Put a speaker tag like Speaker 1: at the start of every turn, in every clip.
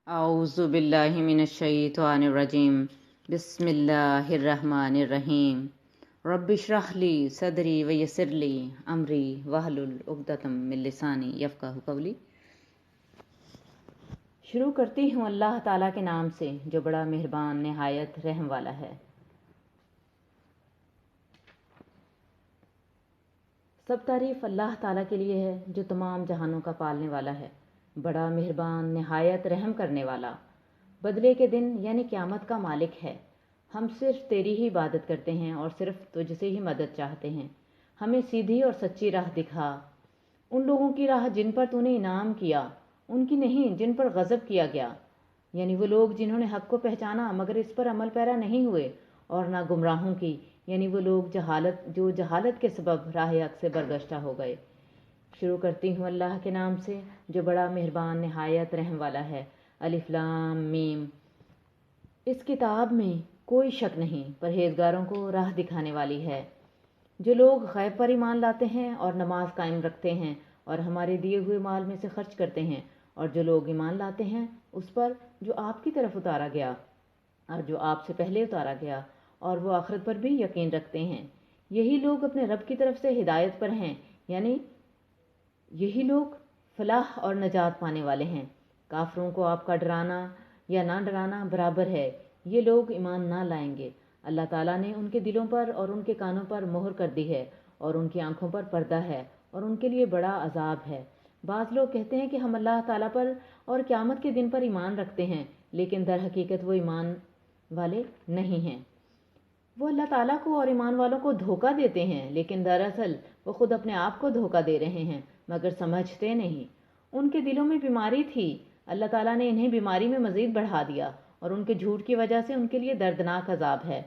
Speaker 1: اعوذ باللہ من الشیطان الرجیم بسم اللہ الرحمن الرحیم رب اشرح لی صدری ویسر لی امری واحلل عقدۃ من لسانی یفقہوا قولی۔ شروع کرتی ہوں اللہ تعالیٰ کے نام سے جو بڑا مہربان نہایت رحم والا ہے۔ سب تعریف اللہ تعالیٰ کے لیے ہے جو تمام جہانوں کا پالنے والا ہے، بڑا مہربان نہایت رحم کرنے والا، بدلے کے دن یعنی قیامت کا مالک ہے۔ ہم صرف تیری ہی عبادت کرتے ہیں اور صرف تجھ سے ہی مدد چاہتے ہیں۔ ہمیں سیدھی اور سچی راہ دکھا، ان لوگوں کی راہ جن پر تو نے انعام کیا، ان کی نہیں جن پر غضب کیا گیا، یعنی وہ لوگ جنہوں نے حق کو پہچانا مگر اس پر عمل پیرا نہیں ہوئے، اور نہ گمراہوں کی یعنی وہ لوگ جو جہالت کے سبب راہ حق سے برگشتہ ہو گئے۔ شروع کرتی ہوں اللہ کے نام سے جو بڑا مہربان نہایت رحم والا ہے۔ الف لام میم۔ اس کتاب میں کوئی شک نہیں، پرہیزگاروں کو راہ دکھانے والی ہے۔ جو لوگ غیب پر ایمان لاتے ہیں اور نماز قائم رکھتے ہیں اور ہمارے دیے ہوئے مال میں سے خرچ کرتے ہیں، اور جو لوگ ایمان لاتے ہیں اس پر جو آپ کی طرف اتارا گیا اور جو آپ سے پہلے اتارا گیا، اور وہ آخرت پر بھی یقین رکھتے ہیں، یہی لوگ اپنے رب کی طرف سے ہدایت پر ہیں، یعنی یہی لوگ فلاح اور نجات پانے والے ہیں۔ کافروں کو آپ کا ڈرانا یا نہ ڈرانا برابر ہے، یہ لوگ ایمان نہ لائیں گے۔ اللہ تعالیٰ نے ان کے دلوں پر اور ان کے کانوں پر مہر کر دی ہے اور ان کی آنکھوں پر پردہ ہے اور ان کے لیے بڑا عذاب ہے۔ بعض لوگ کہتے ہیں کہ ہم اللہ تعالیٰ پر اور قیامت کے دن پر ایمان رکھتے ہیں، لیکن در حقیقت وہ ایمان والے نہیں ہیں۔ وہ اللہ تعالیٰ کو اور ایمان والوں کو دھوکہ دیتے ہیں، لیکن دراصل وہ خود اپنے آپ کو دھوکہ دے رہے ہیں مگر سمجھتے نہیں۔ ان کے دلوں میں بیماری تھی، اللہ تعالیٰ نے انہیں بیماری میں مزید بڑھا دیا اور ان کے جھوٹ کی وجہ سے ان کے لیے دردناک عذاب ہے۔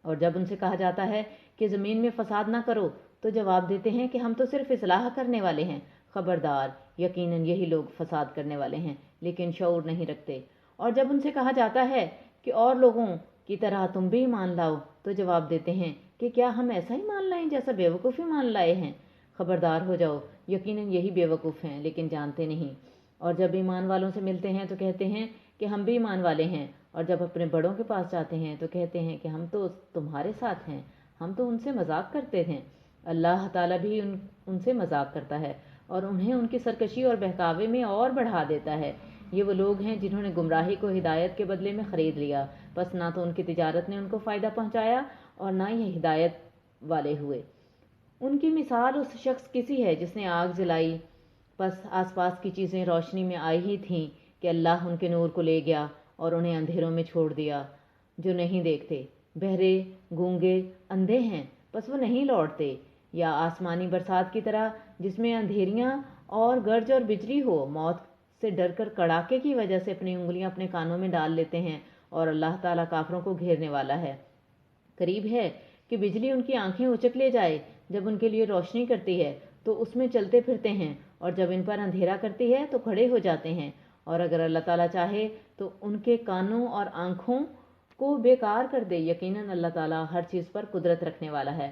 Speaker 1: اور جب ان سے کہا جاتا ہے کہ زمین میں فساد نہ کرو تو جواب دیتے ہیں کہ ہم تو صرف اصلاح کرنے والے ہیں۔ خبردار، یقیناً یہی لوگ فساد کرنے والے ہیں لیکن شعور نہیں رکھتے۔ اور جب ان سے کہا جاتا ہے کہ اور لوگوں کی طرح تم بھی ایمان لاؤ تو جواب دیتے ہیں کہ کیا ہم ایسا ہی مان لائیں جیسا بیوقوف ایمان لائے ہیں۔ خبردار ہو جاؤ، یقیناً یہی بیوقوف ہیں لیکن جانتے نہیں۔ اور جب ایمان والوں سے ملتے ہیں تو کہتے ہیں کہ ہم بھی ایمان والے ہیں، اور جب اپنے بڑوں کے پاس جاتے ہیں تو کہتے ہیں کہ ہم تو تمہارے ساتھ ہیں، ہم تو ان سے مذاق کرتے ہیں۔ اللہ تعالیٰ بھی ان سے مذاق کرتا ہے اور انہیں ان کی سرکشی اور بہکاوے میں اور بڑھا دیتا ہے۔ یہ وہ لوگ ہیں جنہوں نے گمراہی کو ہدایت کے بدلے میں خرید لیا، بس نہ تو ان کی تجارت نے ان کو فائدہ پہنچایا اور نہ یہ ہدایت والے ہوئے۔ ان کی مثال اس شخص کسی ہے جس نے آگ جلائی، بس آس پاس کی چیزیں روشنی میں آئی ہی تھیں کہ اللہ ان کے نور کو لے گیا اور انہیں اندھیروں میں چھوڑ دیا۔ جو نہیں دیکھتے، بہرے، گونگے، اندھے ہیں، بس وہ نہیں لوٹتے۔ یا آسمانی برسات کی طرح جس میں اندھیریاں اور گرج اور بجلی ہو، موت سے ڈر کر کڑاکے کی وجہ سے اپنی انگلیاں اپنے کانوں میں ڈال لیتے ہیں، اور اللہ تعالیٰ کافروں کو گھیرنے والا ہے۔ قریب ہے کہ بجلی ان کی آنکھیں اچک لے جائے، جب ان کے لیے روشنی کرتی ہے تو اس میں چلتے پھرتے ہیں، اور جب ان پر اندھیرا کرتی ہے تو کھڑے ہو جاتے ہیں۔ اور اگر اللہ تعالیٰ چاہے تو ان کے کانوں اور آنکھوں کو بیکار کر دے۔ یقیناً اللہ تعالیٰ ہر چیز پر قدرت رکھنے والا ہے۔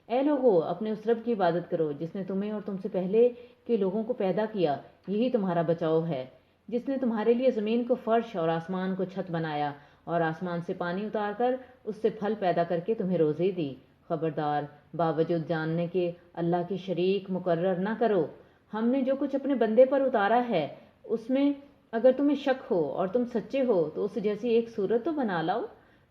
Speaker 1: اے لوگو، اپنے اس رب کی عبادت کرو جس نے تمہیں اور تم سے پہلے کے لوگوں کو پیدا کیا، یہی تمہارا بچاؤ ہے۔ جس نے تمہارے لیے زمین کو فرش اور آسمان کو چھت بنایا، اور آسمان سے پانی اتار کر اس سے پھل پیدا کر کے تمہیں روزی دی۔ خبردار، باوجود جاننے کے اللہ کی شریک مقرر نہ کرو۔ ہم نے جو کچھ اپنے بندے پر اتارا ہے اس میں اگر تمہیں شک ہو اور تم سچے ہو تو اس جیسی ایک صورت تو بنا لاؤ۔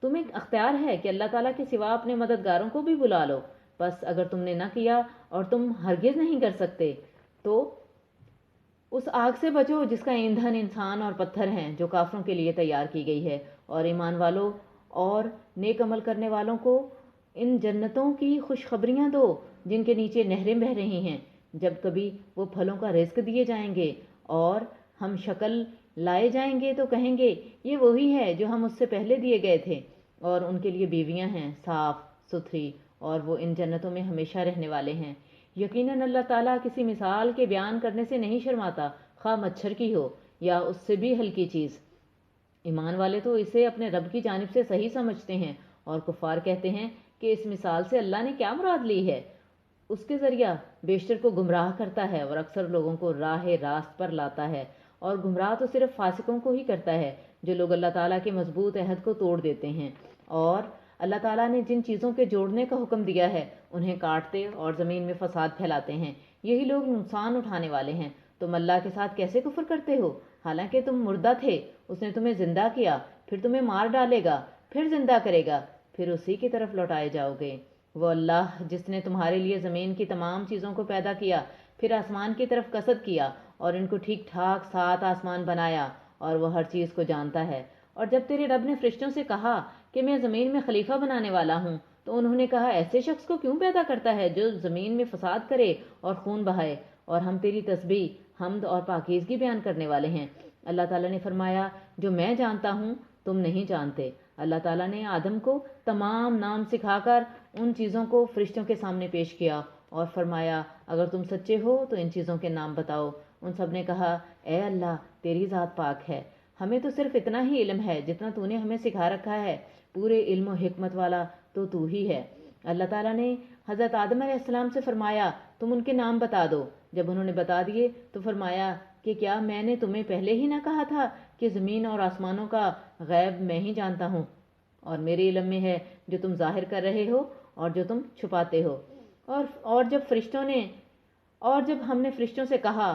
Speaker 1: تمہیں اختیار ہے کہ اللہ تعالیٰ کے سوا اپنے مددگاروں کو بھی بلا لو، بس اگر تم نے نہ کیا اور تم ہرگز نہیں کر سکتے تو اس آگ سے بچو جس کا ایندھن انسان اور پتھر ہیں، جو کافروں کے لیے تیار کی گئی ہے۔ اور ایمان والوں اور نیک عمل کرنے والوں کو ان جنتوں کی خوشخبریاں دو جن کے نیچے نہریں بہہ رہی ہیں، جب کبھی وہ پھلوں کا رزق دیے جائیں گے اور ہم شکل لائے جائیں گے تو کہیں گے یہ وہی ہے جو ہم اس سے پہلے دیے گئے تھے۔ اور ان کے لیے بیویاں ہیں صاف ستھری، اور وہ ان جنتوں میں ہمیشہ رہنے والے ہیں۔ یقیناً اللہ تعالیٰ کسی مثال کے بیان کرنے سے نہیں شرماتا، خواہ مچھر کی ہو یا اس سے بھی ہلکی چیز۔ ایمان والے تو اسے اپنے رب کی جانب سے صحیح سمجھتے ہیں، اور کفار کہتے ہیں کہ اس مثال سے اللہ نے کیا مراد لی ہے۔ اس کے ذریعہ بیشتر کو گمراہ کرتا ہے اور اکثر لوگوں کو راہ راست پر لاتا ہے۔ اور گمراہ تو صرف فاسقوں کو ہی کرتا ہے، جو لوگ اللہ تعالیٰ کے مضبوط عہد کو توڑ دیتے ہیں اور اللہ تعالیٰ نے جن چیزوں کے جوڑنے کا حکم دیا ہے انہیں کاٹتے اور زمین میں فساد پھیلاتے ہیں، یہی لوگ نقصان اٹھانے والے ہیں۔ تم اللہ کے ساتھ کیسے کفر کرتے ہو؟ حالانکہ تم مردہ تھے، اس نے تمہیں زندہ کیا، پھر تمہیں مار ڈالے گا، پھر زندہ کرے گا، پھر اسی کی طرف لوٹائے جاؤ گے۔ وہ اللہ جس نے تمہارے لیے زمین کی تمام چیزوں کو پیدا کیا، پھر آسمان کی طرف قصد کیا اور ان کو ٹھیک ٹھاک 7 آسمان بنایا، اور وہ ہر چیز کو جانتا ہے۔ اور جب تیرے رب نے فرشتوں سے کہا کہ میں زمین میں خلیفہ بنانے والا ہوں، تو انہوں نے کہا ایسے شخص کو کیوں پیدا کرتا ہے جو زمین میں فساد کرے اور خون بہائے؟ اور ہم تیری تسبیح، حمد اور پاکیزگی بیان کرنے والے ہیں۔ اللہ تعالیٰ نے فرمایا جو میں جانتا ہوں تم نہیں جانتے۔ اللہ تعالیٰ نے آدم کو تمام نام سکھا کر ان چیزوں کو فرشتوں کے سامنے پیش کیا اور فرمایا اگر تم سچے ہو تو ان چیزوں کے نام بتاؤ۔ ان سب نے کہا اے اللہ تیری ذات پاک ہے، ہمیں تو صرف اتنا ہی علم ہے جتنا تو نے ہمیں سکھا رکھا ہے، پورے علم و حکمت والا تو ہی ہے۔ اللہ تعالیٰ نے حضرت آدم علیہ السلام سے فرمایا تم ان کے نام بتا دو۔ جب انہوں نے بتا دیے تو فرمایا کہ کیا میں نے تمہیں پہلے ہی نہ کہا تھا کہ زمین اور آسمانوں کا غیب میں ہی جانتا ہوں، اور میرے علم میں ہے جو تم ظاہر کر رہے ہو اور جو تم چھپاتے ہو۔ اور جب ہم نے فرشتوں سے کہا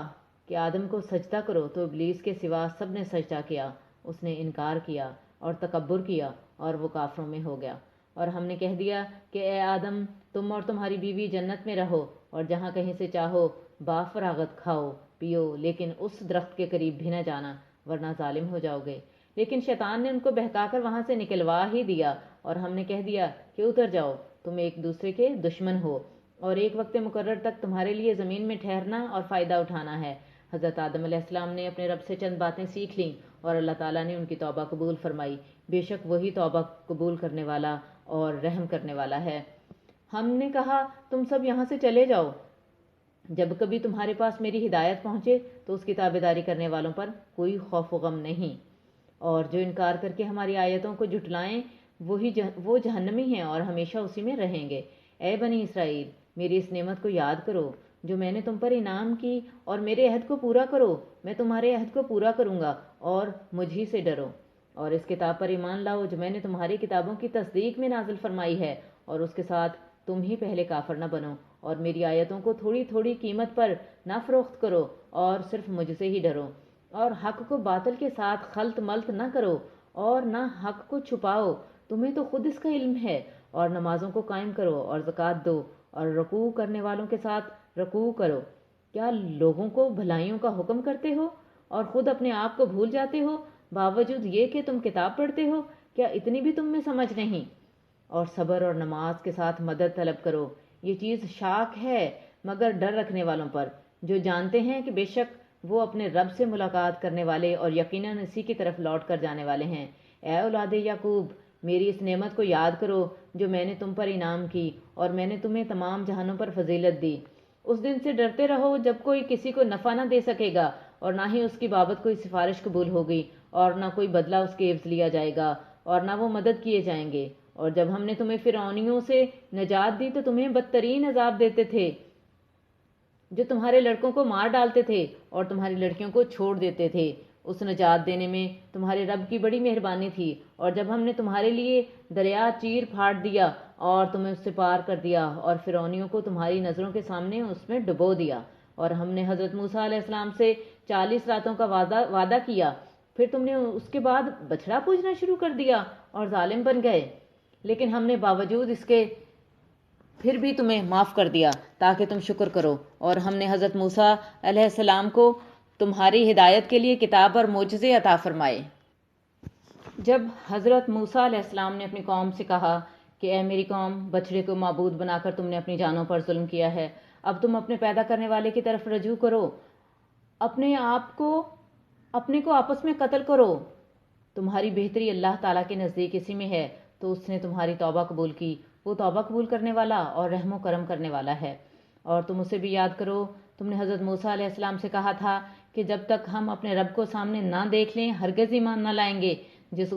Speaker 1: کہ آدم کو سجدہ کرو تو ابلیس کے سوا سب نے سجدہ کیا، اس نے انکار کیا اور تکبر کیا اور وہ کافروں میں ہو گیا۔ اور ہم نے کہہ دیا کہ اے آدم تم اور تمہاری بیوی جنت میں رہو اور جہاں کہیں سے چاہو بافراغت کھاؤ پیو، لیکن اس درخت کے قریب بھی نہ جانا ورنہ ظالم ہو جاؤ گے۔ لیکن شیطان نے ان کو بہکا کر وہاں سے نکلوا ہی دیا اور ہم نے کہہ دیا کہ اتر جاؤ، تم ایک دوسرے کے دشمن ہو اور ایک وقت مقرر تک تمہارے لیے زمین میں ٹھہرنا اور فائدہ اٹھانا ہے۔ حضرت آدم علیہ السلام نے اپنے رب سے چند باتیں سیکھ لیں اور اللہ تعالیٰ نے ان کی توبہ قبول فرمائی، بے شک وہی توبہ قبول کرنے والا اور رحم کرنے والا ہے۔ ہم نے کہا تم سب یہاں سے چلے جاؤ، جب کبھی تمہارے پاس میری ہدایت پہنچے تو اس کی تابعداری کرنے والوں پر کوئی خوف و غم نہیں، اور جو انکار کر کے ہماری آیتوں کو جھٹلائیں وہ جہنمی ہیں اور ہمیشہ اسی میں رہیں گے۔ اے بنی اسرائیل میری اس نعمت کو یاد کرو جو میں نے تم پر انعام کی، اور میرے عہد کو پورا کرو، میں تمہارے عہد کو پورا کروں گا، اور مجھ ہی سے ڈرو، اور اس کتاب پر ایمان لاؤ جو میں نے تمہاری کتابوں کی تصدیق میں نازل فرمائی ہے، اور اس کے ساتھ تم ہی پہلے کافر نہ بنو، اور میری آیتوں کو تھوڑی تھوڑی قیمت پر نہ فروخت کرو، اور صرف مجھ سے ہی ڈرو، اور حق کو باطل کے ساتھ خلط ملط نہ کرو اور نہ حق کو چھپاؤ، تمہیں تو خود اس کا علم ہے، اور نمازوں کو قائم کرو اور زکوٰۃ دو اور رکوع کرنے والوں کے ساتھ رکوع کرو۔ کیا لوگوں کو بھلائیوں کا حکم کرتے ہو اور خود اپنے آپ کو بھول جاتے ہو، باوجود یہ کہ تم کتاب پڑھتے ہو؟ کیا اتنی بھی تم میں سمجھ نہیں؟ اور صبر اور نماز کے ساتھ مدد طلب کرو، یہ چیز شاک ہے مگر ڈر رکھنے والوں پر، جو جانتے ہیں کہ بے شک وہ اپنے رب سے ملاقات کرنے والے اور یقیناً اسی کی طرف لوٹ کر جانے والے ہیں۔ اے اولاد یعقوب میری اس نعمت کو یاد کرو جو میں نے تم پر انعام کی، اور میں نے تمہیں تمام جہانوں پر فضیلت دی۔ اس دن سے ڈرتے رہو جب کوئی کسی کو نفع نہ دے سکے گا اور نہ ہی اس کی بابت کوئی سفارش قبول ہوگی، اور نہ کوئی بدلہ اس کے عوض لیا جائے گا، اور نہ وہ مدد کیے جائیں گے۔ اور جب ہم نے تمہیں فرعونیوں سے نجات دی تو تمہیں بدترین عذاب دیتے تھے، جو تمہارے لڑکوں کو مار ڈالتے تھے اور تمہاری لڑکیوں کو چھوڑ دیتے تھے۔ اس نجات دینے میں تمہارے رب کی بڑی مہربانی تھی، اور جب ہم نے تمہارے لیے دریا چیر پھاڑ دیا اور تمہیں اس سے پار کر دیا اور فرعونیوں کو تمہاری نظروں کے سامنے اس میں ڈبو دیا، اور ہم نے حضرت موسیٰ علیہ السلام سے 40 راتوں کا وعدہ کیا، پھر تم نے اس کے بعد بچھڑا پوجنا شروع کر دیا اور ظالم بن گئے، لیکن ہم نے باوجود اس کے پھر بھی تمہیں معاف کر دیا تاکہ تم شکر کرو، اور ہم نے حضرت موسیٰ علیہ السلام کو تمہاری ہدایت کے لیے کتاب اور معجزے عطا فرمائے۔ جب حضرت موسیٰ علیہ السلام نے اپنی قوم سے کہا کہ اے میری قوم، بچڑے کو معبود بنا کر تم نے اپنی جانوں پر ظلم کیا ہے، اب تم اپنے پیدا کرنے والے کی طرف رجوع کرو، اپنے کو آپس میں قتل کرو، تمہاری بہتری اللہ تعالیٰ کے نزدیک اسی میں ہے، تو اس نے تمہاری توبہ قبول کی، وہ توبہ قبول کرنے والا اور رحم و کرم کرنے والا ہے۔ اور تم اسے بھی یاد کرو، تم نے حضرت موسیٰ علیہ السلام سے کہا تھا کہ جب تک ہم اپنے رب کو سامنے نہ دیکھ لیں ہرگز ایمان نہ لائیں گے، جس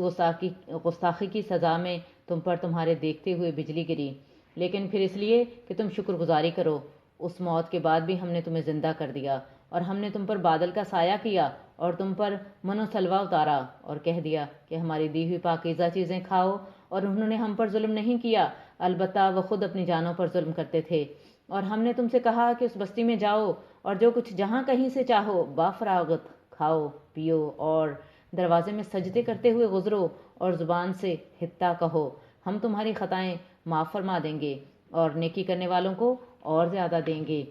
Speaker 1: گستاخی کی سزا میں تم پر تمہارے دیکھتے ہوئے بجلی گری، لیکن پھر اس لیے کہ تم شکر گزاری کرو، اس موت کے بعد بھی ہم نے تمہیں زندہ کر دیا، اور ہم نے تم پر بادل کا سایہ کیا اور تم پر من و سلوہ اتارا اور کہہ دیا کہ ہماری دی ہوئی پاکیزہ چیزیں کھاؤ، اور انہوں نے ہم پر ظلم نہیں کیا، البتہ وہ خود اپنی جانوں پر ظلم کرتے تھے۔ اور ہم نے تم سے کہا کہ اس بستی میں جاؤ اور جو کچھ جہاں کہیں سے چاہو بافراغت کھاؤ پیو، اور دروازے میں سجدے کرتے ہوئے گزرو اور زبان سے حتہ کہو، ہم تمہاری خطائیں معاف فرما دیں گے اور نیکی کرنے والوں کو اور زیادہ دیں گے۔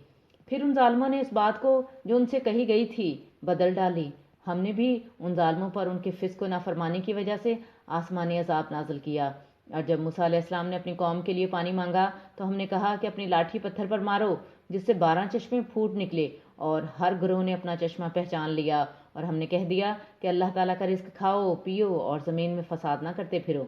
Speaker 1: پھر ان ظالموں نے اس بات کو جو ان سے کہی گئی تھی بدل ڈالی۔ ہم نے بھی ان ظالموں پر ان کے فسق و نافرمانی کی وجہ سے آسمانی عذاب نازل کیا۔ اور جب موسیٰ علیہ السلام نے اپنی قوم کے لیے پانی مانگا تو ہم نے کہا کہ اپنی لاٹھی پتھر پر مارو، جس سے 12 چشمے پھوٹ نکلے، اور ہر گروہ نے اپنا چشمہ پہچان لیا، اور ہم نے کہہ دیا کہ اللہ تعالیٰ کا رزق کھاؤ پیو اور زمین میں فساد نہ کرتے پھرو۔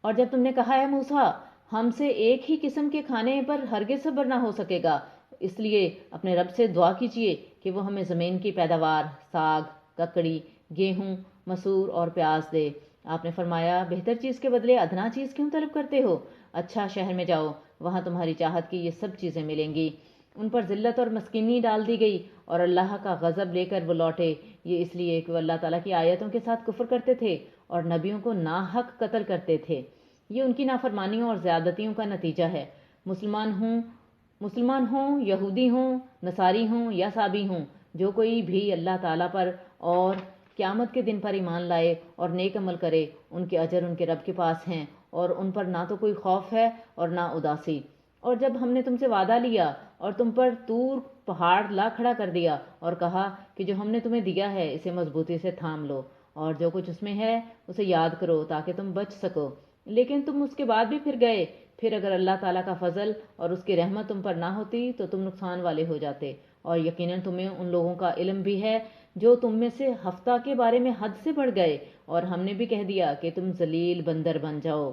Speaker 1: اور جب تم نے کہا ہے موسیٰ ہم سے ایک ہی قسم کے کھانے پر ہرگز صبر نہ ہو سکے گا، اس لیے اپنے رب سے دعا کیجیے کہ وہ ہمیں زمین کی پیداوار، ساگ، ککڑی، گیہوں، مسور اور پیاز دے۔ آپ نے فرمایا بہتر چیز کے بدلے ادنا چیز کیوں طلب کرتے ہو؟ اچھا شہر میں جاؤ، وہاں تمہاری چاہت کی یہ سب چیزیں ملیں گی۔ ان پر ذلت اور مسکینی ڈال دی گئی اور اللہ کا غضب لے کر وہ لوٹے، یہ اس لیے کہ وہ اللہ تعالیٰ کی آیتوں کے ساتھ کفر کرتے تھے اور نبیوں کو ناحق قتل کرتے تھے۔ یہ ان کی نافرمانیوں اور زیادتیوں کا نتیجہ ہے۔ مسلمان ہوں، یہودی ہوں، نصاری ہوں یا سابی ہوں، جو کوئی بھی اللہ تعالیٰ پر اور قیامت کے دن پر ایمان لائے اور نیک عمل کرے، ان کے اجر ان کے رب کے پاس ہیں، اور ان پر نہ تو کوئی خوف ہے اور نہ اداسی۔ اور جب ہم نے تم سے وعدہ لیا اور تم پر طور پہاڑ لا کھڑا کر دیا اور کہا کہ جو ہم نے تمہیں دیا ہے اسے مضبوطی سے تھام لو اور جو کچھ اس میں ہے اسے یاد کرو تاکہ تم بچ سکو، لیکن تم اس کے بعد بھی پھر گئے، پھر اگر اللہ تعالیٰ کا فضل اور اس کی رحمت تم پر نہ ہوتی تو تم نقصان والے ہو جاتے۔ اور یقیناً تمہیں ان لوگوں کا علم بھی ہے جو تم میں سے ہفتہ کے بارے میں حد سے بڑھ گئے، اور ہم نے بھی کہہ دیا کہ تم ذلیل بندر بن جاؤ۔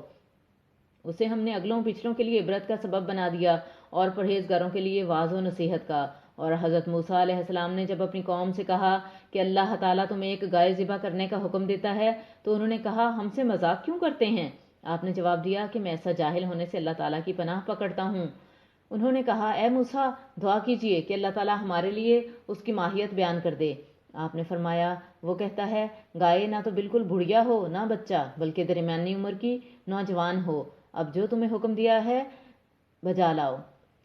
Speaker 1: اسے ہم نے اگلوں پچھلوں کے لیے عبرت کا سبب بنا دیا اور پرہیزگاروں کے لیے واعظ و نصیحت کا۔ اور حضرت موسیٰ علیہ السلام نے جب اپنی قوم سے کہا کہ اللہ تعالیٰ تمہیں ایک گائے ذبح کرنے کا حکم دیتا ہے تو انہوں نے کہا ہم سے مذاق کیوں کرتے ہیں؟ آپ نے جواب دیا کہ میں ایسا جاہل ہونے سے اللہ تعالیٰ کی پناہ پکڑتا ہوں۔ انہوں نے کہا اے موسیٰ دعا کیجیے کہ اللہ تعالیٰ ہمارے لیے اس کی ماہیت بیان کر دے۔ آپ نے فرمایا وہ کہتا ہے گائے نہ تو بالکل بڑھیا ہو نہ بچہ، بلکہ درمیانی عمر کی نوجوان ہو، اب جو تمہیں حکم دیا ہے بجا لاؤ۔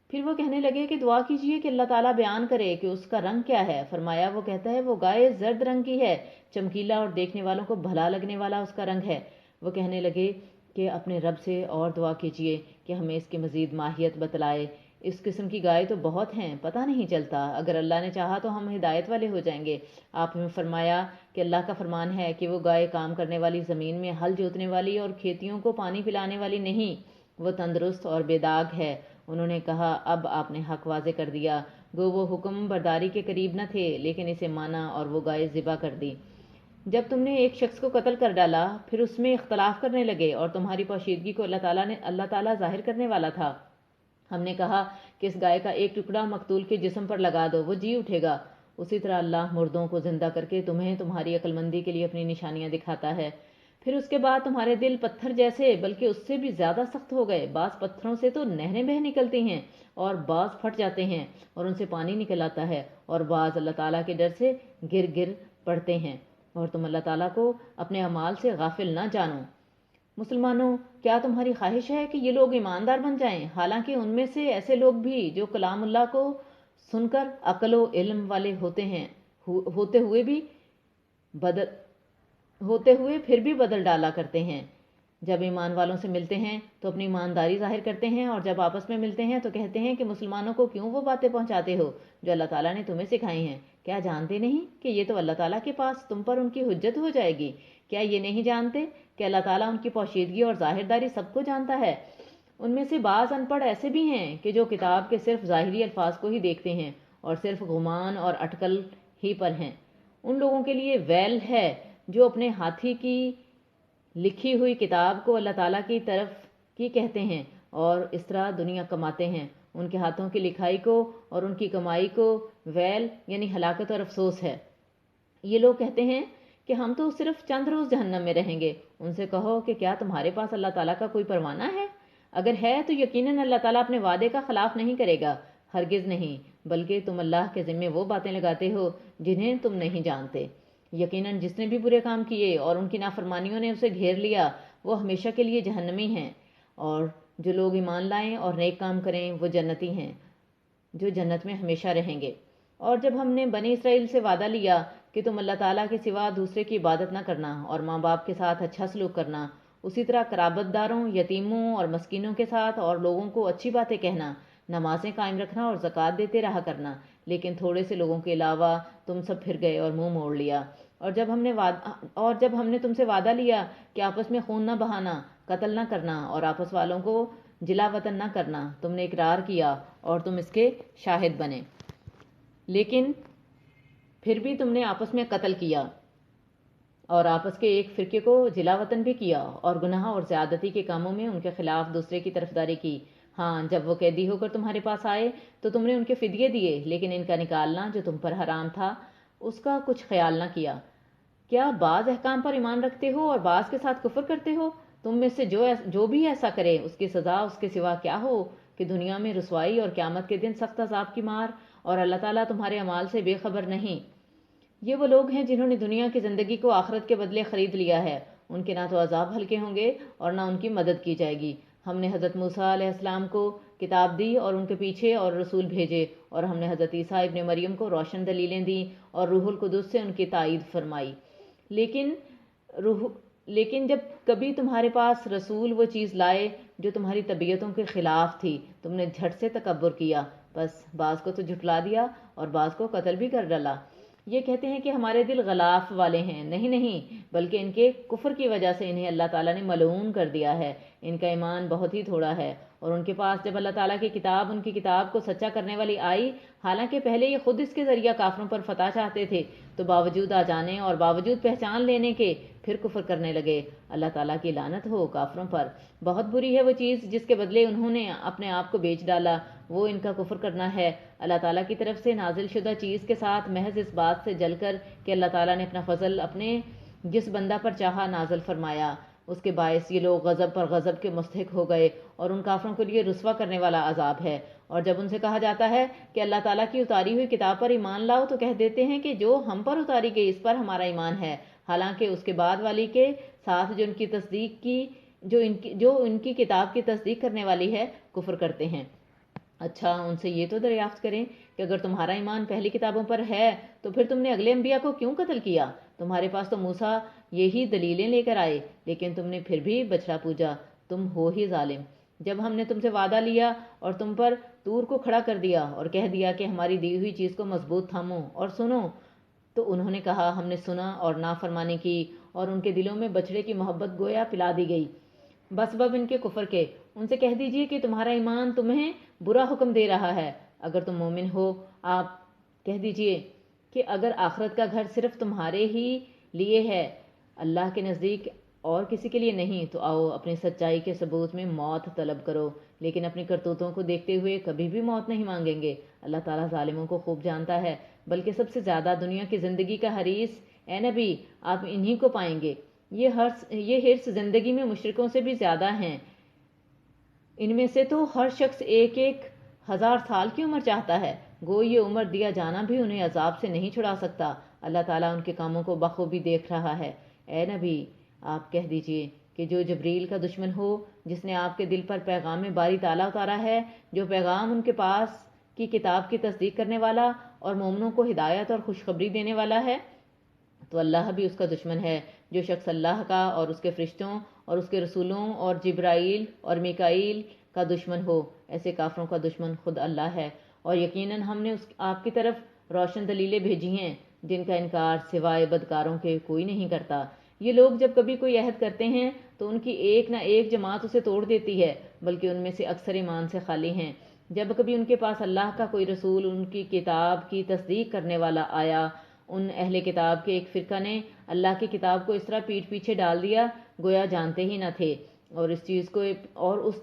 Speaker 1: پھر وہ کہنے لگے کہ دعا کیجیے کہ اللہ تعالیٰ بیان کرے کہ اس کا رنگ کیا ہے۔ فرمایا وہ کہتا ہے وہ گائے زرد رنگ کی ہے، چمکیلا اور دیکھنے والوں کو بھلا لگنے والا اس کا رنگ ہے۔ وہ کہنے لگے کہ اپنے رب سے اور دعا کیجیے کہ ہمیں اس کی مزید ماہیت بتلائے، اس قسم کی گائے تو بہت ہیں، پتہ نہیں چلتا، اگر اللہ نے چاہا تو ہم ہدایت والے ہو جائیں گے۔ آپ نے فرمایا کہ اللہ کا فرمان ہے کہ وہ گائے کام کرنے والی، زمین میں ہل جوتنے والی اور کھیتیوں کو پانی پلانے والی نہیں، وہ تندرست اور بے داغ ہے۔ انہوں نے کہا اب آپ نے حق واضح کر دیا، گو وہ حکم برداری کے قریب نہ تھے لیکن اسے مانا اور وہ گائے ذبح کر دی۔ جب تم نے ایک شخص کو قتل کر ڈالا پھر اس میں اختلاف کرنے لگے اور تمہاری پوشیدگی کو اللہ تعالیٰ ظاہر کرنے والا تھا، ہم نے کہا کہ اس گائے کا ایک ٹکڑا مقتول کے جسم پر لگا دو، وہ جی اٹھے گا۔ اسی طرح اللہ مردوں کو زندہ کر کے تمہیں تمہاری عقل مندی کے لیے اپنی نشانیاں دکھاتا ہے۔ پھر اس کے بعد تمہارے دل پتھر جیسے بلکہ اس سے بھی زیادہ سخت ہو گئے، بعض پتھروں سے تو نہریں بہہ نکلتی ہیں اور بعض پھٹ جاتے ہیں اور ان سے پانی نکل آتا ہے، اور بعض اللہ تعالیٰ کے ڈر سے گر پڑتے ہیں، اور تم اللہ تعالیٰ کو اپنے اعمال سے غافل نہ جانو۔ مسلمانوں کیا تمہاری خواہش ہے کہ یہ لوگ ایماندار بن جائیں، حالانکہ ان میں سے ایسے لوگ بھی جو کلام اللہ کو سن کر عقل و علم والے ہوتے ہوئے پھر بھی بدل ڈالا کرتے ہیں؟ جب ایمان والوں سے ملتے ہیں تو اپنی ایمانداری ظاہر کرتے ہیں، اور جب آپس میں ملتے ہیں تو کہتے ہیں کہ مسلمانوں کو کیوں وہ باتیں پہنچاتے ہو جو اللہ تعالیٰ نے تمہیں سکھائی ہیں؟ کیا جانتے نہیں کہ یہ تو اللہ تعالیٰ کے پاس تم پر ان کی حجت ہو جائے گی؟ کیا یہ نہیں جانتے کہ اللہ تعالیٰ ان کی پوشیدگی اور ظاہرداری سب کو جانتا ہے؟ ان میں سے بعض ان پڑھ ایسے بھی ہیں کہ جو کتاب کے صرف ظاہری الفاظ کو ہی دیکھتے ہیں اور صرف گمان اور اٹکل ہی پر ہیں۔ ان لوگوں کے لیے ویل ہے جو اپنے ہاتھی کی لکھی ہوئی کتاب کو اللہ تعالیٰ کی طرف کی کہتے ہیں اور اس طرح دنیا کماتے ہیں۔ ان کے ہاتھوں کی لکھائی کو اور ان کی کمائی کو ویل یعنی ہلاکت اور افسوس ہے۔ یہ لوگ کہتے ہیں کہ ہم تو صرف چند روز جہنم میں رہیں گے۔ ان سے کہو کہ کیا تمہارے پاس اللہ تعالیٰ کا کوئی پروانہ ہے؟ اگر ہے تو یقیناً اللہ تعالیٰ اپنے وعدے کا خلاف نہیں کرے گا، ہرگز نہیں، بلکہ تم اللہ کے ذمے وہ باتیں لگاتے ہو جنہیں تم نہیں جانتے۔ یقیناً جس نے بھی برے کام کیے اور ان کی نافرمانیوں نے اسے گھیر لیا وہ ہمیشہ کے لیے جہنمی ہیں، اور جو لوگ ایمان لائیں اور نیک کام کریں وہ جنتی ہیں جو جنت میں ہمیشہ رہیں گے۔ اور جب ہم نے بنی اسرائیل سے وعدہ لیا کہ تم اللہ تعالیٰ کے سوا دوسرے کی عبادت نہ کرنا اور ماں باپ کے ساتھ اچھا سلوک کرنا، اسی طرح قرابت داروں، یتیموں اور مسکینوں کے ساتھ اور لوگوں کو اچھی باتیں کہنا، نمازیں قائم رکھنا اور زکوٰۃ دیتے رہا کرنا، لیکن تھوڑے سے لوگوں کے علاوہ تم سب پھر گئے اور منہ موڑ لیا۔ اور جب ہم نے تم سے وعدہ لیا کہ آپس میں خون نہ بہانا، قتل نہ کرنا اور آپس والوں کو جلا وطن نہ کرنا، تم نے اقرار کیا اور تم اس کے شاہد بنے، لیکن پھر بھی تم نے آپس میں قتل کیا اور آپس کے ایک فرقے کو جلا وطن بھی کیا اور گناہ اور زیادتی کے کاموں میں ان کے خلاف دوسرے کی طرفداری کی۔ ہاں، جب وہ قیدی ہو کر تمہارے پاس آئے تو تم نے ان کے فدیے دیے، لیکن ان کا نکالنا جو تم پر حرام تھا اس کا کچھ خیال نہ کیا۔ کیا بعض احکام پر ایمان رکھتے ہو اور بعض کے ساتھ کفر کرتے ہو؟ تم میں سے جو بھی ایسا کرے اس کی سزا اس کے سوا کیا ہو کہ دنیا میں رسوائی اور قیامت کے دن سخت عذاب کی مار، اور اللہ تعالیٰ تمہارے اعمال سے بے خبر نہیں۔ یہ وہ لوگ ہیں جنہوں نے دنیا کی زندگی کو آخرت کے بدلے خرید لیا ہے، ان کے نہ تو عذاب ہلکے ہوں گے اور نہ ان کی مدد کی جائے گی۔ ہم نے حضرت موسیٰ علیہ السلام کو کتاب دی اور ان کے پیچھے اور رسول بھیجے، اور ہم نے حضرت عیسیٰ ابن مریم کو روشن دلیلیں دیں اور روح القدس سے ان کی تائید فرمائی۔ لیکن جب کبھی تمہارے پاس رسول وہ چیز لائے جو تمہاری طبیعتوں کے خلاف تھی، تم نے جھٹ سے تکبر کیا، بس بعض کو تو جھٹلا دیا اور بعض کو قتل بھی کر ڈالا۔ یہ کہتے ہیں کہ ہمارے دل غلاف والے ہیں، نہیں، بلکہ ان کے کفر کی وجہ سے انہیں اللہ تعالیٰ نے ملعون کر دیا ہے۔ ان کا ایمان بہت ہی تھوڑا ہے، اور ان کے پاس جب اللہ تعالیٰ کی کتاب ان کی کتاب کو سچا کرنے والی آئی، حالانکہ پہلے یہ خود اس کے ذریعہ کافروں پر فتح چاہتے تھے، تو باوجود آ جانے اور باوجود پہچان لینے کے پھر کفر کرنے لگے۔ اللہ تعالیٰ کی لعنت ہو کافروں پر۔ بہت بری ہے وہ چیز جس کے بدلے انہوں نے اپنے آپ کو بیچ ڈالا، وہ ان کا کفر کرنا ہے اللہ تعالیٰ کی طرف سے نازل شدہ چیز کے ساتھ، محض اس بات سے جل کر کہ اللہ تعالیٰ نے اپنا فضل اپنے جس بندہ پر چاہا نازل فرمایا، اس کے باعث یہ لوگ غضب پر غضب کے مستحق ہو گئے، اور ان کافروں کے لیے رسوا کرنے والا عذاب ہے۔ اور جب ان سے کہا جاتا ہے کہ اللہ تعالیٰ کی اتاری ہوئی کتاب پر ایمان لاؤ تو کہہ دیتے ہیں کہ جو ہم پر اتاری گئی اس پر ہمارا ایمان ہے، حالانکہ اس کے بعد والی کے ساتھ جو ان کی کتاب کی تصدیق کرنے والی ہے کفر کرتے ہیں۔ اچھا، ان سے یہ تو دریافت کریں کہ اگر تمہارا ایمان پہلی کتابوں پر ہے تو پھر تم نے اگلے انبیاء کو کیوں قتل کیا؟ تمہارے پاس تو موسیٰ یہی دلیلیں لے کر آئے، لیکن تم نے پھر بھی بچڑا پوجا، تم ہو ہی ظالم۔ جب ہم نے تم سے وعدہ لیا اور تم پر طور کو کھڑا کر دیا اور کہہ دیا کہ ہماری دی ہوئی چیز کو مضبوط تھامو اور سنو، تو انہوں نے کہا ہم نے سنا اور نافرمانی کی، اور ان کے دلوں میں بچڑے کی محبت گویا پلا دی گئی بسبب ان کے کفر کے۔ ان سے کہہ دیجئے کہ تمہارا ایمان تمہیں برا حکم دے رہا ہے۔ اگر تم مومن ہو، آپ کہہ دیجئے کہ اگر آخرت کا گھر صرف تمہارے ہی لیے ہے، اللہ کے نزدیک اور کسی کے لیے نہیں، تو آؤ اپنی سچائی کے ثبوت میں موت طلب کرو، لیکن اپنی کرتوتوں کو دیکھتے ہوئے کبھی بھی موت نہیں مانگیں گے۔ اللہ تعالیٰ ظالموں کو خوب جانتا ہے، بلکہ سب سے زیادہ دنیا کی زندگی کا حریص اے نبی آپ انہی کو پائیں گے۔ یہ حرص زندگی میں مشرکوں سے بھی زیادہ ہیں۔ ان میں سے تو ہر شخص 1,000 سال کی عمر چاہتا ہے، گو یہ عمر دیا جانا بھی انہیں عذاب سے نہیں چھڑا سکتا۔ اللہ تعالیٰ ان کے کاموں کو بخوبی دیکھ رہا ہے۔ اے نبی آپ کہہ دیجئے کہ جو جبریل کا دشمن ہو، جس نے آپ کے دل پر پیغام باری تعالیٰ اتارا ہے، جو پیغام ان کے پاس کی کتاب کی تصدیق کرنے والا اور مومنوں کو ہدایت اور خوشخبری دینے والا ہے، تو اللہ بھی اس کا دشمن ہے۔ جو شخص اللہ کا اور اس کے فرشتوں اور اس کے رسولوں اور جبرائیل اور میکائیل کا دشمن ہو، ایسے کافروں کا دشمن خود اللہ ہے۔ اور یقیناً ہم نے آپ کی طرف روشن دلیلیں بھیجی ہیں جن کا انکار سوائے بدکاروں کے کوئی نہیں کرتا۔ یہ لوگ جب کبھی کوئی عہد کرتے ہیں تو ان کی ایک نہ ایک جماعت اسے توڑ دیتی ہے، بلکہ ان میں سے اکثر ایمان سے خالی ہیں۔ جب کبھی ان کے پاس اللہ کا کوئی رسول ان کی کتاب کی تصدیق کرنے والا آیا، ان اہل کتاب کے ایک فرقہ نے اللہ کی کتاب کو اس طرح پیٹھ پیچھے ڈال دیا گویا جانتے ہی نہ تھے، اور اس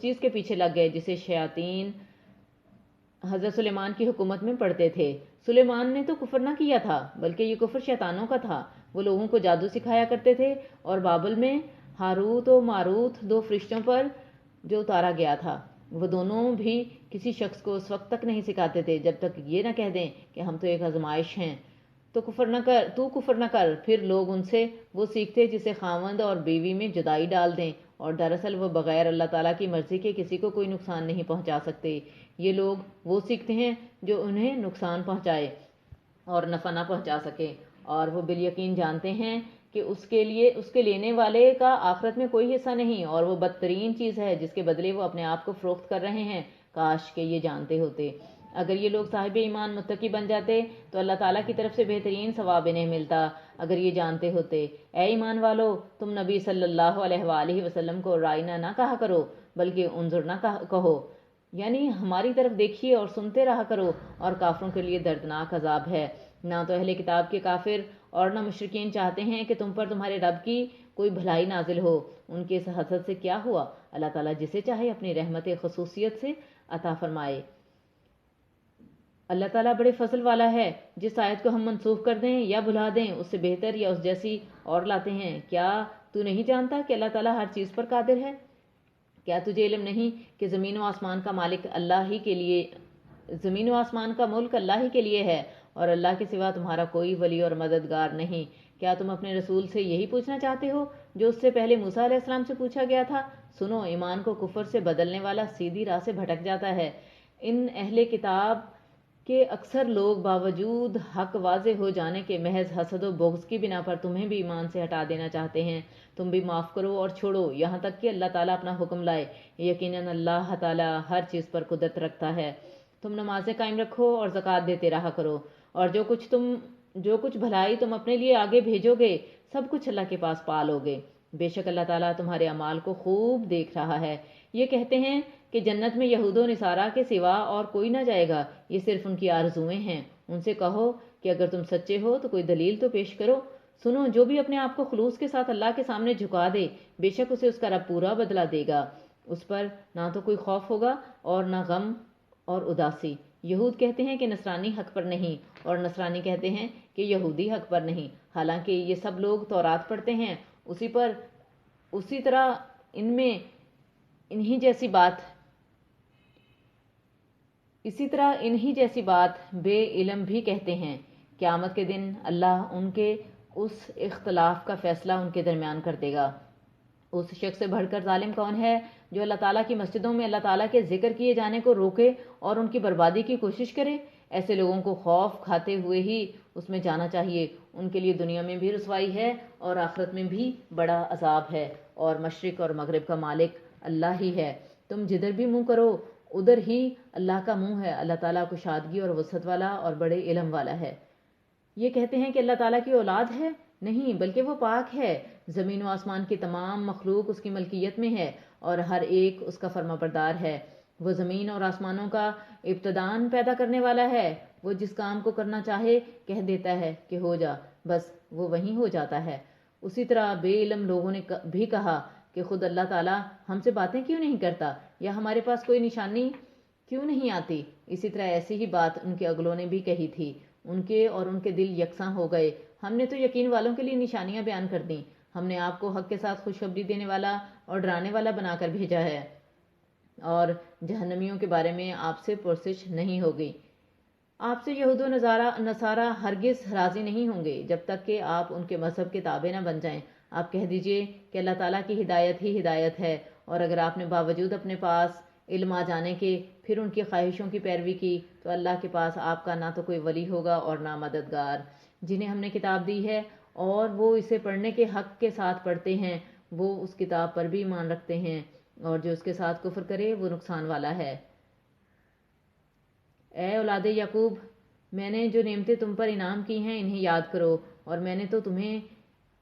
Speaker 1: چیز کے پیچھے لگ گئے جسے شیاطین حضرت سلیمان کی حکومت میں پڑھتے تھے۔ سلیمان نے تو کفر نہ کیا تھا، بلکہ یہ کفر شیطانوں کا تھا۔ وہ لوگوں کو جادو سکھایا کرتے تھے، اور بابل میں ہاروت و ماروت 2 فرشتوں پر جو اتارا گیا تھا، وہ دونوں بھی کسی شخص کو اس وقت تک نہیں سکھاتے تھے جب تک یہ نہ کہہ دیں کہ ہم تو ایک آزمائش ہیں، تو کفر نہ کر۔ پھر لوگ ان سے وہ سیکھتے جسے خاوند اور بیوی میں جدائی ڈال دیں، اور دراصل وہ بغیر اللہ تعالیٰ کی مرضی کے کسی کو کوئی نقصان نہیں پہنچا سکتے۔ یہ لوگ وہ سیکھتے ہیں جو انہیں نقصان پہنچائے اور نفع نہ پہنچا سکے، اور وہ بالیقین جانتے ہیں کہ اس کے لینے والے کا آخرت میں کوئی حصہ نہیں، اور وہ بدترین چیز ہے جس کے بدلے وہ اپنے آپ کو فروخت کر رہے ہیں۔ کاش کہ یہ جانتے ہوتے۔ اگر یہ لوگ صاحب ایمان متقی بن جاتے تو اللہ تعالیٰ کی طرف سے بہترین ثواب انہیں ملتا۔ اگر یہ جانتے ہوتے۔ اے ایمان والو، تم نبی صلی اللہ علیہ وآلہ وسلم کو رائنا نہ کہا کرو بلکہ انظر نہ کہو، یعنی ہماری طرف دیکھیے اور سنتے رہا کرو، اور کافروں کے لیے دردناک عذاب ہے۔ نہ تو اہل کتاب کے کافر اور نہ مشرکین چاہتے ہیں کہ تم پر تمہارے رب کی کوئی بھلائی نازل ہو۔ ان کے اس حسد سے کیا ہوا؟ اللہ تعالیٰ جسے چاہے اپنی رحمت خصوصیت سے عطا فرمائے۔ اللہ تعالیٰ بڑے فضل والا ہے۔ جس آیت کو ہم منسوخ کر دیں یا بھلا دیں اس سے بہتر یا اس جیسی اور لاتے ہیں۔ کیا تو نہیں جانتا کہ اللہ تعالیٰ ہر چیز پر قادر ہے؟ کیا تجھے علم نہیں کہ زمین و آسمان کا مالک اللہ ہی کے لیے، زمین و آسمان کا ملک اللہ ہی کے لیے ہے، اور اللہ کے سوا تمہارا کوئی ولی اور مددگار نہیں۔ کیا تم اپنے رسول سے یہی پوچھنا چاہتے ہو جو اس سے پہلے موسیٰ علیہ السلام سے پوچھا گیا تھا؟ سنو، ایمان کو کفر سے بدلنے والا سیدھی راہ سے بھٹک جاتا ہے۔ ان اہل کتاب کے اکثر لوگ باوجود حق واضح ہو جانے کے محض حسد و بغض کی بنا پر تمہیں بھی ایمان سے ہٹا دینا چاہتے ہیں۔ تم بھی معاف کرو اور چھوڑو یہاں تک کہ اللہ تعالیٰ اپنا حکم لائے۔ یقیناً اللہ تعالیٰ ہر چیز پر قدرت رکھتا ہے۔ تم نمازیں قائم رکھو اور زکوٰۃ دیتے رہا کرو، اور جو کچھ بھلائی تم اپنے لیے آگے بھیجو گے سب کچھ اللہ کے پاس پالو گے۔ بے شک اللہ تعالیٰ تمہارے اعمال کو خوب دیکھ رہا ہے۔ یہ کہتے ہیں کہ جنت میں یہود و نصارہ کے سوا اور کوئی نہ جائے گا، یہ صرف ان کی آرزوئیں ہیں۔ ان سے کہو کہ اگر تم سچے ہو تو کوئی دلیل تو پیش کرو۔ سنو، جو بھی اپنے آپ کو خلوص کے ساتھ اللہ کے سامنے جھکا دے بے شک اسے اس کا رب پورا بدلہ دے گا۔ اس پر نہ تو کوئی خوف ہوگا اور نہ غم اور اداسی۔ یہود کہتے ہیں کہ نصرانی حق پر نہیں، اور نصرانی کہتے ہیں کہ یہودی حق پر نہیں، حالانکہ یہ سب لوگ تورات پڑھتے ہیں، اسی طرح انہی جیسی بات بے علم بھی کہتے ہیں۔ قیامت کے دن اللہ ان کے اس اختلاف کا فیصلہ ان کے درمیان کر دے گا۔ اس شخص سے بڑھ کر ظالم کون ہے جو اللہ تعالیٰ کی مسجدوں میں اللہ تعالیٰ کے ذکر کیے جانے کو روکے اور ان کی بربادی کی کوشش کرے؟ ایسے لوگوں کو خوف کھاتے ہوئے ہی اس میں جانا چاہیے۔ ان کے لیے دنیا میں بھی رسوائی ہے اور آخرت میں بھی بڑا عذاب ہے، اور مشرق اور مغرب کا مالک اللہ ہی ہے۔ تم جدھر بھی منہ کرو ادھر ہی اللہ کا منہ ہے۔ اللہ تعالیٰ کشادگی اور وسعت والا اور بڑے علم والا ہے۔ یہ کہتے ہیں کہ اللہ تعالیٰ کی اولاد ہے، نہیں بلکہ وہ پاک ہے۔ زمین و آسمان کی تمام مخلوق اس کی ملکیت میں ہے اور ہر ایک اس کا فرما بردار ہے۔ وہ زمین اور آسمانوں کا ابتداءً پیدا کرنے والا ہے۔ وہ جس کام کو کرنا چاہے کہہ دیتا ہے کہ ہو جا، بس وہ وہیں ہو جاتا ہے۔ اسی طرح بے علم لوگوں نے بھی کہا کہ خود اللہ تعالیٰ ہم سے باتیں کیوں نہیں کرتا، یا ہمارے پاس کوئی نشانی کیوں نہیں آتی؟ اسی طرح ایسی ہی بات ان کے اگلوں نے بھی کہی تھی۔ ان کے اور ان کے دل یکساں ہو گئے۔ ہم نے تو یقین والوں کے لیے نشانیاں بیان کر دیں۔ ہم نے آپ کو حق کے ساتھ خوشخبری دینے والا اور ڈرانے والا بنا کر بھیجا ہے، اور جہنمیوں کے بارے میں آپ سے پرسش نہیں ہوگی۔ آپ سے یہود و نصارہ ہرگز راضی نہیں ہوں گے جب تک کہ آپ ان کے مذہب کے تابع نہ بن جائیں۔ آپ کہہ دیجئے کہ اللہ تعالیٰ کی ہدایت ہی ہدایت ہے، اور اگر آپ نے باوجود اپنے پاس علم آ جانے کے پھر ان کی خواہشوں کی پیروی کی تو اللہ کے پاس آپ کا نہ تو کوئی ولی ہوگا اور نہ مددگار۔ جنہیں ہم نے کتاب دی ہے اور وہ اسے پڑھنے کے حق کے ساتھ پڑھتے ہیں، وہ اس کتاب پر بھی ایمان رکھتے ہیں، اور جو اس کے ساتھ کفر کرے وہ نقصان والا ہے۔ اے اولاد یعقوب، میں نے جو نعمتیں تم پر انعام کی ہیں انہیں یاد کرو، اور میں نے تو تمہیں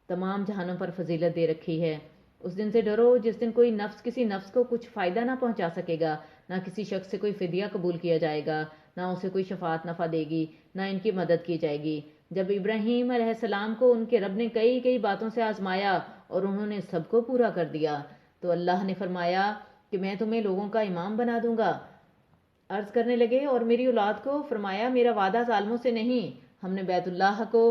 Speaker 1: تمام جہانوں پر فضیلت دے رکھی ہے۔ اس دن سے ڈرو جس دن کوئی نفس کسی نفس کو کچھ فائدہ نہ پہنچا سکے گا، نہ کسی شخص سے کوئی فدیہ قبول کیا جائے گا، نہ اسے کوئی شفاعت نفع دے گی، نہ ان کی مدد کی جائے گی۔ جب ابراہیم علیہ السلام کو ان کے رب نے کئی باتوں سے آزمایا اور انہوں نے سب کو پورا کر دیا تو اللہ نے فرمایا کہ میں تمہیں لوگوں کا امام بنا دوں گا۔ عرض کرنے لگے اور میری اولاد کو؟ فرمایا میرا وعدہ ظالموں سے نہیں۔ ہم نے بیت اللہ کو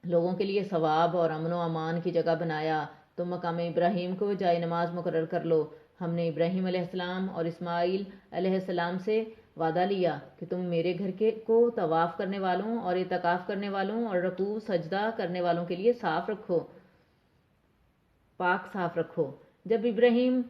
Speaker 1: لوگوں کے لیے ثواب اور امن و امان کی جگہ بنایا، تم مقام ابراہیم کو جائے نماز مقرر کر لو۔ ہم نے ابراہیم علیہ السلام اور اسماعیل علیہ السلام سے وعدہ لیا کہ تم میرے گھر کو طواف کرنے والوں اور اعتکاف کرنے والوں اور رکوع سجدہ کرنے والوں کے لیے پاک صاف رکھو۔ جب ابراہیم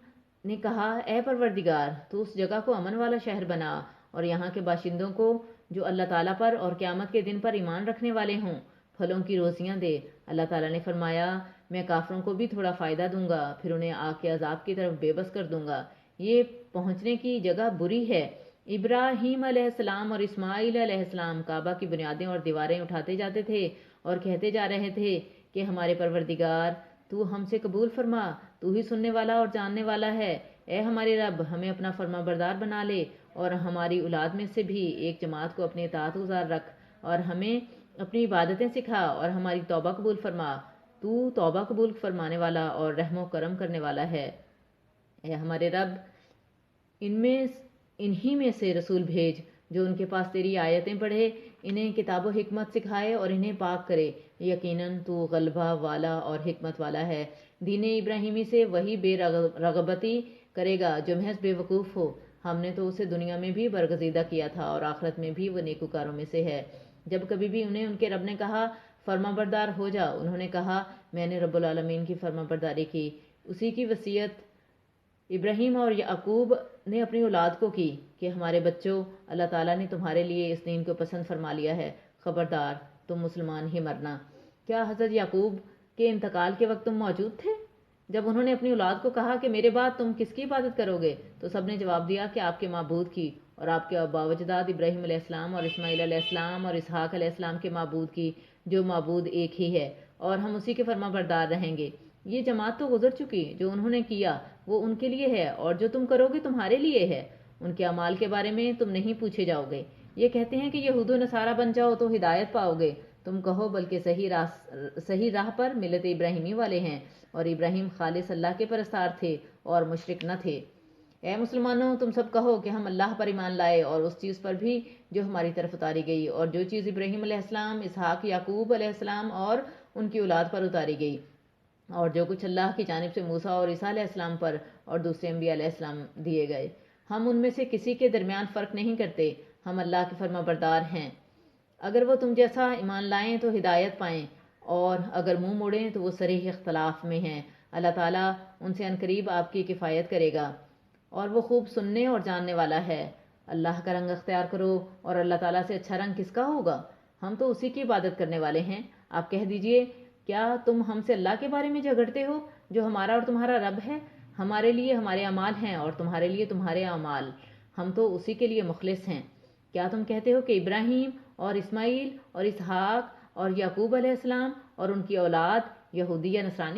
Speaker 1: نے کہا اے پروردگار تو اس جگہ کو امن والا شہر بنا اور یہاں کے باشندوں کو جو اللہ تعالیٰ پر اور قیامت کے دن پر ایمان رکھنے والے ہوں پھلوں کی روزیاں دے۔ اللہ تعالیٰ نے فرمایا میں کافروں کو بھی تھوڑا فائدہ دوں گا پھر انہیں آگ کے عذاب کی طرف بے بس کر دوں گا۔ یہ پہنچنے کی جگہ بری ہے۔ ابراہیم علیہ السلام اور اسماعیل علیہ السلام کعبہ کی بنیادیں اور دیواریں اٹھاتے جاتے تھے اور کہتے جا رہے تھے کہ ہمارے پروردگار تو ہم سے قبول فرما، تو ہی سننے والا اور جاننے والا ہے۔ اے ہمارے رب ہمیں اپنا فرما بردار بنا لے اور ہماری اولاد میں سے بھی ایک جماعت کو اپنے اطاعت گزار رکھ اور ہمیں اپنی عبادتیں سکھا اور ہماری توبہ قبول فرما، تو توبہ قبول فرمانے والا اور رحم و کرم کرنے والا ہے۔ اے ہمارے رب انہی میں سے رسول بھیج جو ان کے پاس تیری آیتیں پڑھے، انہیں کتاب و حکمت سکھائے اور انہیں پاک کرے، یقیناً تو غلبہ والا اور حکمت والا ہے۔ دین ابراہیمی سے وہی بے رغبتی کرے گا جو محض بے وقوف ہو۔ ہم نے تو اسے دنیا میں بھی برگزیدہ کیا تھا اور آخرت میں بھی وہ نیکوکاروں میں سے ہے۔ جب کبھی بھی انہیں ان کے رب نے کہا فرما بردار ہو جا، انہوں نے کہا میں نے رب العالمین کی فرما برداری کی۔ اسی کی وصیت ابراہیم اور یعقوب نے اپنی اولاد کو کی کہ ہمارے بچوں اللہ تعالیٰ نے تمہارے لیے اس دین کو پسند فرما لیا ہے، خبردار تم مسلمان ہی مرنا۔ کیا حضرت یعقوب کے انتقال کے وقت تم موجود تھے جب انہوں نے اپنی اولاد کو کہا کہ میرے بعد تم کس کی عبادت کرو گے؟ تو سب نے جواب دیا کہ آپ کے معبود کی اور آپ کے آباء و اجداد ابراہیم علیہ السلام اور اسماعیل علیہ السلام اور اسحاق علیہ السلام کے معبود کی، جو معبود ایک ہی ہے، اور ہم اسی کے فرما بردار رہیں گے۔ یہ جماعت تو گزر چکی، جو انہوں نے کیا وہ ان کے لیے ہے اور جو تم کرو گے تمہارے لیے ہے۔ ان کے اعمال کے بارے میں تم نہیں پوچھے جاؤ گے۔ یہ کہتے ہیں کہ یہود و نصارہ بن جاؤ تو ہدایت پاؤ گے۔ تم کہو بلکہ صحیح راہ پر ملت ابراہیمی والے ہیں، اور ابراہیم خالص اللہ کے پرستار تھے اور مشرک نہ تھے۔ اے مسلمانوں تم سب کہو کہ ہم اللہ پر ایمان لائے اور اس چیز پر بھی جو ہماری طرف اتاری گئی اور جو چیز ابراہیم علیہ السلام، اسحاق، یعقوب علیہ السلام اور ان کی اولاد پر اتاری گئی، اور جو کچھ اللہ کی جانب سے موسیٰ اور عیسیٰ علیہ السلام پر اور دوسرے انبیاء علیہ السلام دیے گئے۔ ہم ان میں سے کسی کے درمیان فرق نہیں کرتے، ہم اللہ کے فرما بردار ہیں۔ اگر وہ تم جیسا ایمان لائیں تو ہدایت پائیں، اور اگر منہ موڑیں تو وہ صریح اختلاف میں ہیں۔ اللہ تعالیٰ ان سے عنقریب آپ کی کفایت کرے گا، اور وہ خوب سننے اور جاننے والا ہے۔ اللہ کا رنگ اختیار کرو، اور اللہ تعالیٰ سے اچھا رنگ کس کا ہوگا؟ ہم تو اسی کی عبادت کرنے والے ہیں۔ آپ کہہ دیجئے کیا تم ہم سے اللہ کے بارے میں جھگڑتے ہو جو ہمارا اور تمہارا رب ہے؟ ہمارے لیے ہمارے اعمال ہیں اور تمہارے لیے تمہارے اعمال، ہم تو اسی کے لیے مخلص ہیں۔ کیا تم کہتے ہو کہ ابراہیم اور اسماعیل اور اسحاق اور یعقوب علیہ السلام اور ان کی اولاد یہودی یا نصرانی